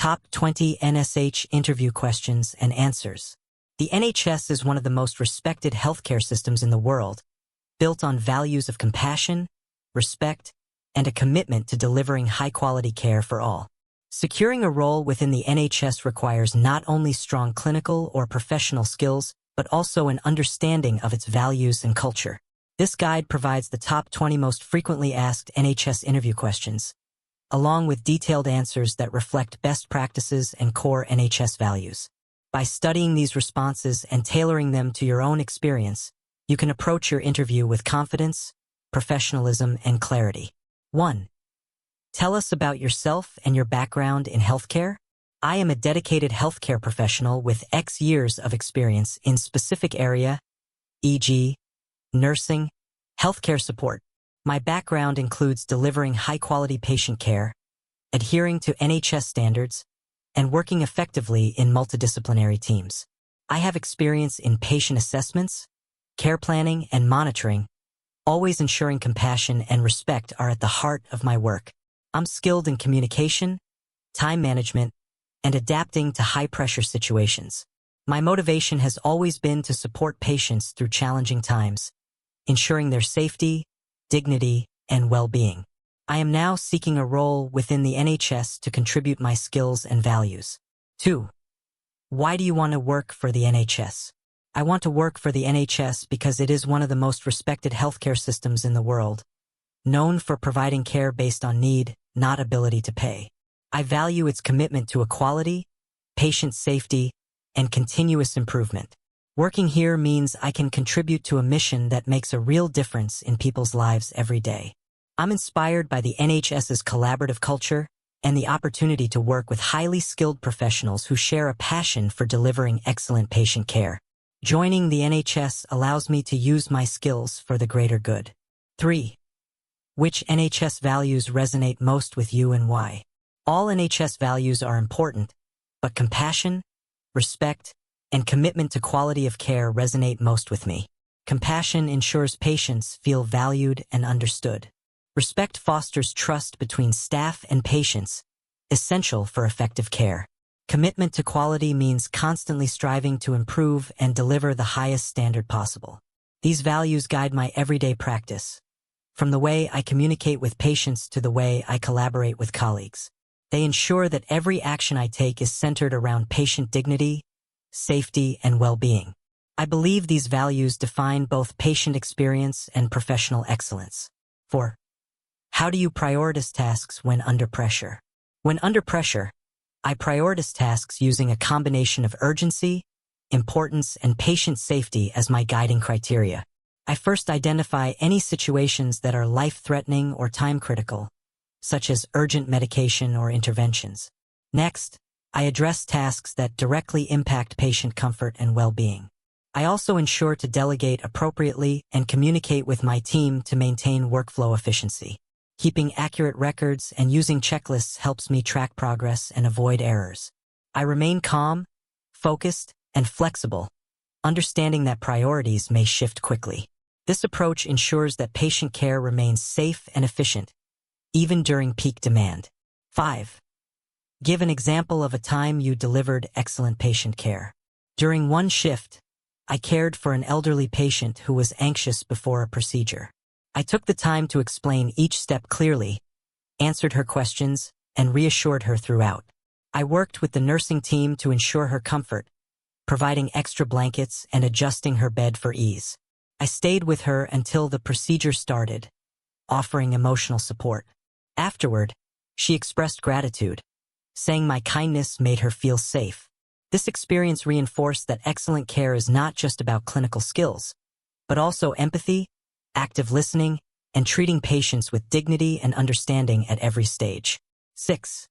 Top 20 NSH interview questions and answers. The NHS is one of the most respected healthcare systems in the world, built on values of compassion, respect, and a commitment to delivering high-quality care for all. Securing a role within the NHS requires not only strong clinical or professional skills, but also an understanding of its values and culture. This guide provides the top 20 most frequently asked NHS interview questions, along with detailed answers that reflect best practices and core NHS values. By studying these responses and tailoring them to your own experience, you can approach your interview with confidence, professionalism, and clarity. 1. Tell us about yourself and your background in healthcare. I am a dedicated healthcare professional with X years of experience in specific area, e.g., nursing, healthcare support. My background includes delivering high-quality patient care, adhering to NHS standards, and working effectively in multidisciplinary teams. I have experience in patient assessments, care planning, and monitoring, always ensuring compassion and respect are at the heart of my work. I'm skilled in communication, time management, and adapting to high-pressure situations. My motivation has always been to support patients through challenging times, ensuring their safety, dignity, and well-being. I am now seeking a role within the NHS to contribute my skills and values. 2. Why do you want to work for the NHS? I want to work for the NHS because it is one of the most respected healthcare systems in the world, known for providing care based on need, not ability to pay. I value its commitment to equality, patient safety, and continuous improvement. Working here means I can contribute to a mission that makes a real difference in people's lives every day. I'm inspired by the NHS's collaborative culture and the opportunity to work with highly skilled professionals who share a passion for delivering excellent patient care. Joining the NHS allows me to use my skills for the greater good. 3. Which NHS values resonate most with you and why? All NHS values are important, but compassion, respect, and commitment to quality of care resonate most with me. Compassion ensures patients feel valued and understood. Respect fosters trust between staff and patients, essential for effective care. Commitment to quality means constantly striving to improve and deliver the highest standard possible. These values guide my everyday practice, from the way I communicate with patients to the way I collaborate with colleagues. They ensure that every action I take is centered around patient dignity, safety, and well-being. I believe these values define both patient experience and professional excellence. 4. How do you prioritize tasks when under pressure? When under pressure, I prioritize tasks using a combination of urgency, importance, and patient safety as my guiding criteria. I first identify any situations that are life-threatening or time-critical, such as urgent medication or interventions. Next, I address tasks that directly impact patient comfort and well-being. I also ensure to delegate appropriately and communicate with my team to maintain workflow efficiency. Keeping accurate records and using checklists helps me track progress and avoid errors. I remain calm, focused, and flexible, understanding that priorities may shift quickly. This approach ensures that patient care remains safe and efficient, even during peak demand. 5. Give an example of a time you delivered excellent patient care. During one shift, I cared for an elderly patient who was anxious before a procedure. I took the time to explain each step clearly, answered her questions, and reassured her throughout. I worked with the nursing team to ensure her comfort, providing extra blankets and adjusting her bed for ease. I stayed with her until the procedure started, offering emotional support. Afterward, she expressed gratitude, saying my kindness made her feel safe. This experience reinforced that excellent care is not just about clinical skills, but also empathy, active listening, and treating patients with dignity and understanding at every stage. 6.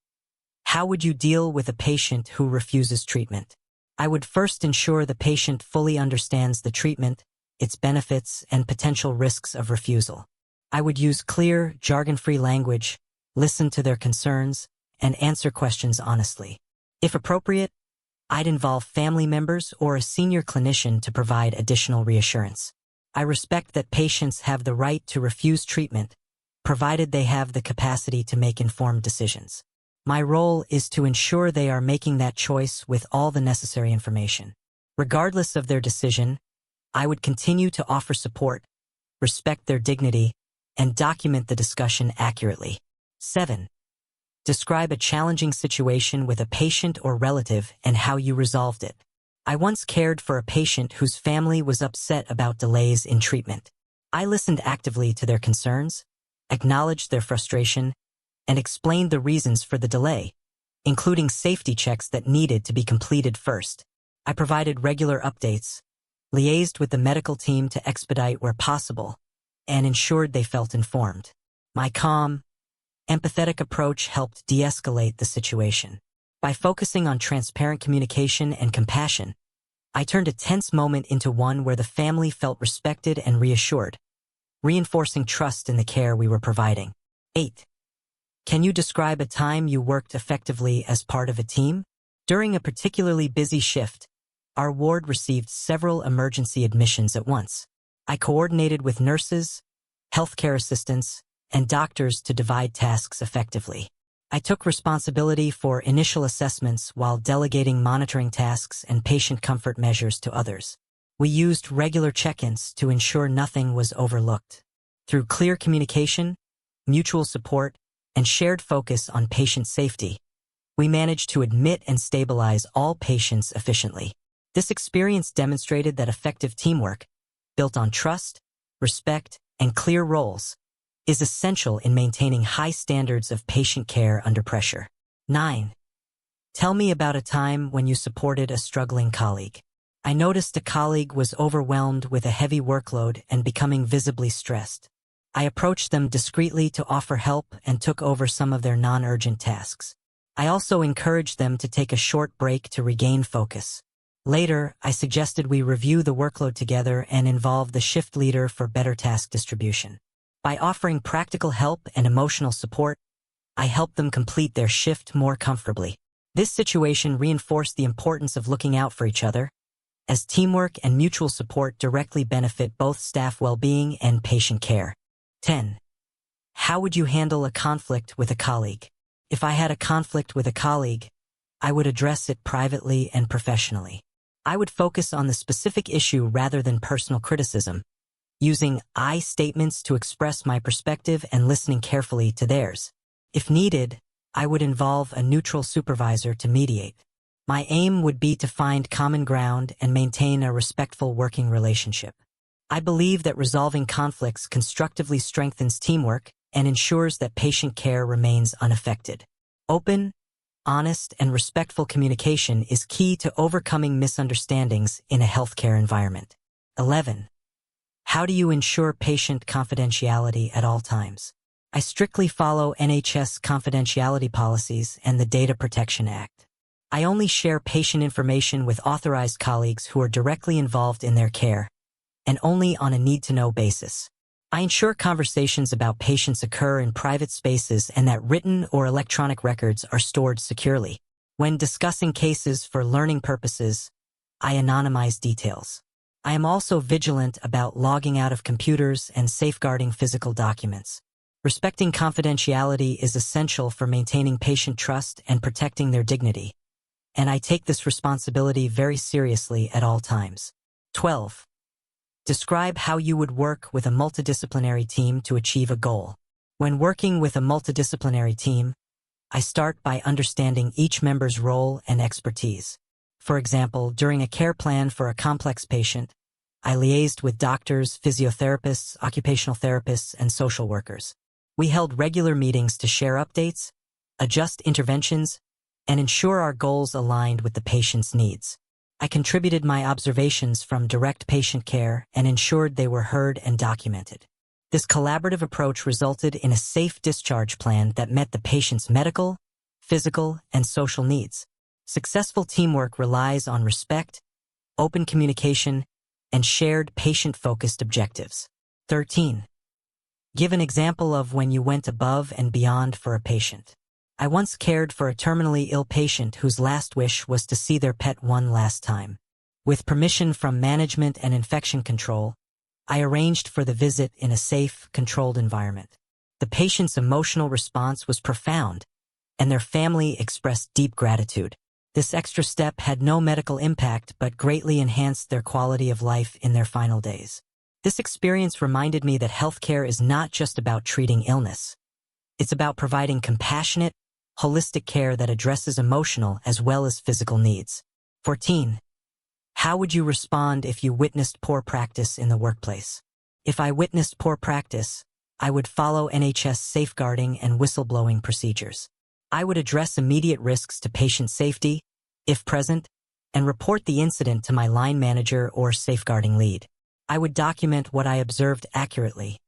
How would you deal with a patient who refuses treatment? I would first ensure the patient fully understands the treatment, its benefits, and potential risks of refusal. I would use clear, jargon-free language, listen to their concerns, and answer questions honestly. If appropriate, I'd involve family members or a senior clinician to provide additional reassurance. I respect that patients have the right to refuse treatment, provided they have the capacity to make informed decisions. My role is to ensure they are making that choice with all the necessary information. Regardless of their decision, I would continue to offer support, respect their dignity, and document the discussion accurately. 7. Describe a challenging situation with a patient or relative and how you resolved it. I once cared for a patient whose family was upset about delays in treatment. I listened actively to their concerns, acknowledged their frustration, and explained the reasons for the delay, including safety checks that needed to be completed first. I provided regular updates, liaised with the medical team to expedite where possible, and ensured they felt informed. My calm, empathetic approach helped de-escalate the situation. By focusing on transparent communication and compassion, I turned a tense moment into one where the family felt respected and reassured, reinforcing trust in the care we were providing. 8. Can you describe a time you worked effectively as part of a team? During a particularly busy shift, our ward received several emergency admissions at once. I coordinated with nurses, healthcare assistants, and doctors to divide tasks effectively. I took responsibility for initial assessments while delegating monitoring tasks and patient comfort measures to others. We used regular check-ins to ensure nothing was overlooked. Through clear communication, mutual support, and shared focus on patient safety, we managed to admit and stabilize all patients efficiently. This experience demonstrated that effective teamwork, built on trust, respect, and clear roles, is essential in maintaining high standards of patient care under pressure. 9. Tell me about a time when you supported a struggling colleague. I noticed a colleague was overwhelmed with a heavy workload and becoming visibly stressed. I approached them discreetly to offer help and took over some of their non-urgent tasks. I also encouraged them to take a short break to regain focus. Later, I suggested we review the workload together and involve the shift leader for better task distribution. By offering practical help and emotional support, I helped them complete their shift more comfortably. This situation reinforced the importance of looking out for each other, as teamwork and mutual support directly benefit both staff well-being and patient care. 10. How would you handle a conflict with a colleague? If I had a conflict with a colleague, I would address it privately and professionally. I would focus on the specific issue rather than personal criticism, using I statements to express my perspective and listening carefully to theirs. If needed, I would involve a neutral supervisor to mediate. My aim would be to find common ground and maintain a respectful working relationship. I believe that resolving conflicts constructively strengthens teamwork and ensures that patient care remains unaffected. Open, honest, and respectful communication is key to overcoming misunderstandings in a healthcare environment. 11. How do you ensure patient confidentiality at all times? I strictly follow NHS confidentiality policies and the Data Protection Act. I only share patient information with authorized colleagues who are directly involved in their care, and only on a need-to-know basis. I ensure conversations about patients occur in private spaces and that written or electronic records are stored securely. When discussing cases for learning purposes, I anonymize details. I am also vigilant about logging out of computers and safeguarding physical documents. Respecting confidentiality is essential for maintaining patient trust and protecting their dignity, and I take this responsibility very seriously at all times. 12. Describe how you would work with a multidisciplinary team to achieve a goal. When working with a multidisciplinary team, I start by understanding each member's role and expertise. For example, during a care plan for a complex patient, I liaised with doctors, physiotherapists, occupational therapists, and social workers. We held regular meetings to share updates, adjust interventions, and ensure our goals aligned with the patient's needs. I contributed my observations from direct patient care and ensured they were heard and documented. This collaborative approach resulted in a safe discharge plan that met the patient's medical, physical, and social needs. Successful teamwork relies on respect, open communication, and shared patient-focused objectives. 13. Give an example of when you went above and beyond for a patient. I once cared for a terminally ill patient whose last wish was to see their pet one last time. With permission from management and infection control, I arranged for the visit in a safe, controlled environment. The patient's emotional response was profound, and their family expressed deep gratitude. This extra step had no medical impact but greatly enhanced their quality of life in their final days. This experience reminded me that healthcare is not just about treating illness. It's about providing compassionate, holistic care that addresses emotional as well as physical needs. 14. How would you respond if you witnessed poor practice in the workplace? If I witnessed poor practice, I would follow NHS safeguarding and whistleblowing procedures. I would address immediate risks to patient safety, if present, and report the incident to my line manager or safeguarding lead. I would document what I observed accurately,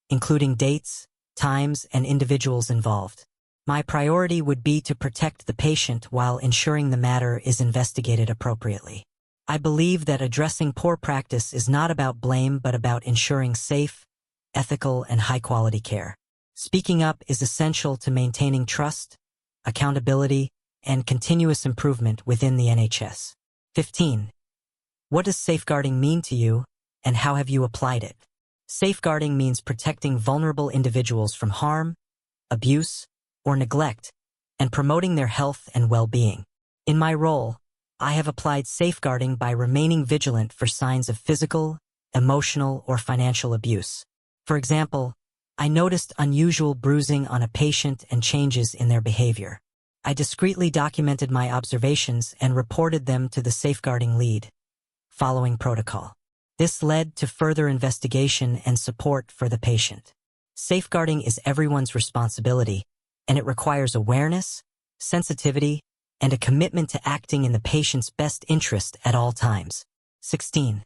including dates, times, and individuals involved. My priority would be to protect the patient while ensuring the matter is investigated appropriately. I believe that addressing poor practice is not about blame but about ensuring safe, ethical, and high-quality care. Speaking up is essential to maintaining trust, accountability, and continuous improvement within the NHS. 15. What does safeguarding mean to you, and how have you applied it? Safeguarding means protecting vulnerable individuals from harm, abuse, or neglect, and promoting their health and well-being. In my role, I have applied safeguarding by remaining vigilant for signs of physical, emotional, or financial abuse. For example, I noticed unusual bruising on a patient and changes in their behavior. I discreetly documented my observations and reported them to the safeguarding lead, following protocol. This led to further investigation and support for the patient. Safeguarding is everyone's responsibility, and it requires awareness, sensitivity, and a commitment to acting in the patient's best interest at all times. 16.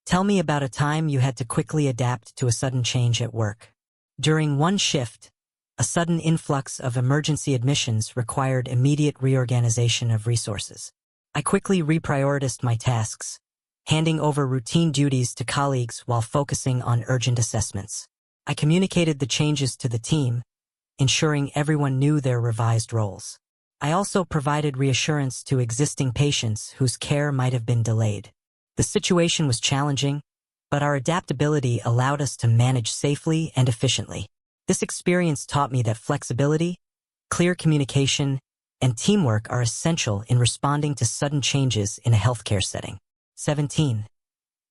Tell me about a time you had to quickly adapt to a sudden change at work. During one shift, a sudden influx of emergency admissions required immediate reorganization of resources. I quickly reprioritized my tasks, handing over routine duties to colleagues while focusing on urgent assessments. I communicated the changes to the team, ensuring everyone knew their revised roles. I also provided reassurance to existing patients whose care might have been delayed. The situation was challenging, but our adaptability allowed us to manage safely and efficiently. This experience taught me that flexibility, clear communication, and teamwork are essential in responding to sudden changes in a healthcare setting. 17.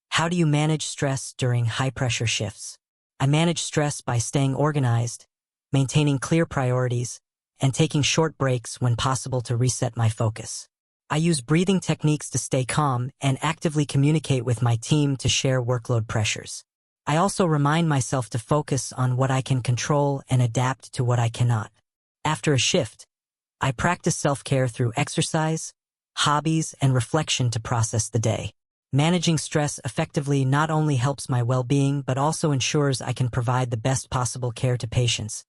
How do you manage stress during high-pressure shifts? I manage stress by staying organized, maintaining clear priorities, and taking short breaks when possible to reset my focus. I use breathing techniques to stay calm and actively communicate with my team to share workload pressures. I also remind myself to focus on what I can control and adapt to what I cannot. After a shift, I practice self-care through exercise, hobbies, and reflection to process the day. Managing stress effectively not only helps my well-being but also ensures I can provide the best possible care to patients,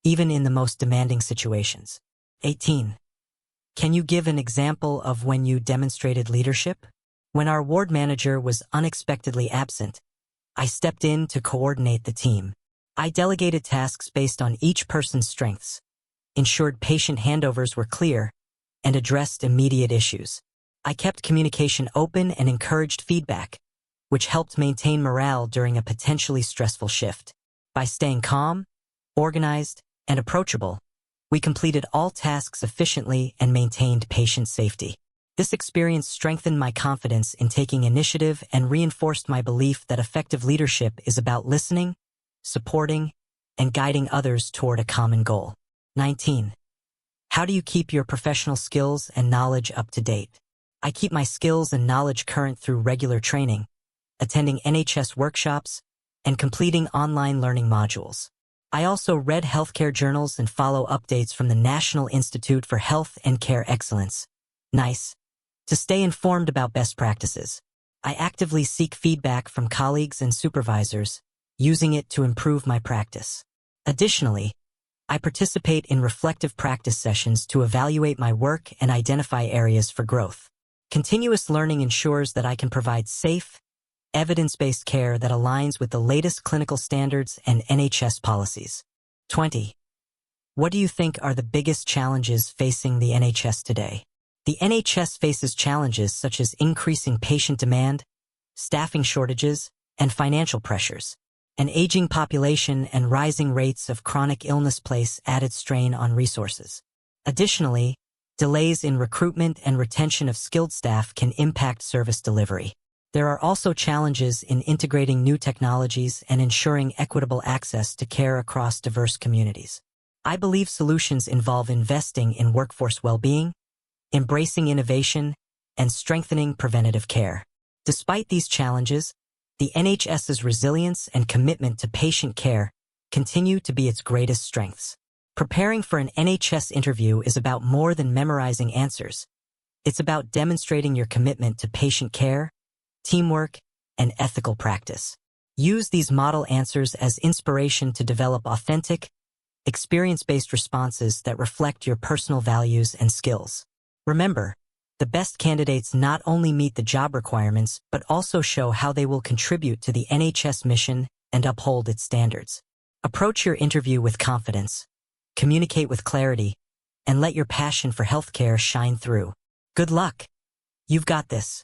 even in the most demanding situations. 18. Can you give an example of when you demonstrated leadership? When our ward manager was unexpectedly absent, I stepped in to coordinate the team. I delegated tasks based on each person's strengths, ensured patient handovers were clear, and addressed immediate issues. I kept communication open and encouraged feedback, which helped maintain morale during a potentially stressful shift. By staying calm, organized, and approachable, we completed all tasks efficiently and maintained patient safety. This experience strengthened my confidence in taking initiative and reinforced my belief that effective leadership is about listening, supporting, and guiding others toward a common goal. 19. How do you keep your professional skills and knowledge up to date? I keep my skills and knowledge current through regular training, attending NHS workshops, and completing online learning modules. I also read healthcare journals and follow updates from the National Institute for Health and Care Excellence, NICE, to stay informed about best practices. I actively seek feedback from colleagues and supervisors, using it to improve my practice. Additionally, I participate in reflective practice sessions to evaluate my work and identify areas for growth. Continuous learning ensures that I can provide safe, evidence-based care that aligns with the latest clinical standards and NHS policies. 20. What do you think are the biggest challenges facing the NHS today? The NHS faces challenges such as increasing patient demand, staffing shortages, and financial pressures. An aging population and rising rates of chronic illness place added strain on resources. Additionally, delays in recruitment and retention of skilled staff can impact service delivery. There are also challenges in integrating new technologies and ensuring equitable access to care across diverse communities. I believe solutions involve investing in workforce well-being, embracing innovation, and strengthening preventative care. Despite these challenges, the NHS's resilience and commitment to patient care continue to be its greatest strengths. Preparing for an NHS interview is about more than memorizing answers. It's about demonstrating your commitment to patient care, teamwork, and ethical practice. Use these model answers as inspiration to develop authentic, experience-based responses that reflect your personal values and skills. Remember, the best candidates not only meet the job requirements, but also show how they will contribute to the NHS mission and uphold its standards. Approach your interview with confidence, communicate with clarity, and let your passion for healthcare shine through. Good luck! You've got this.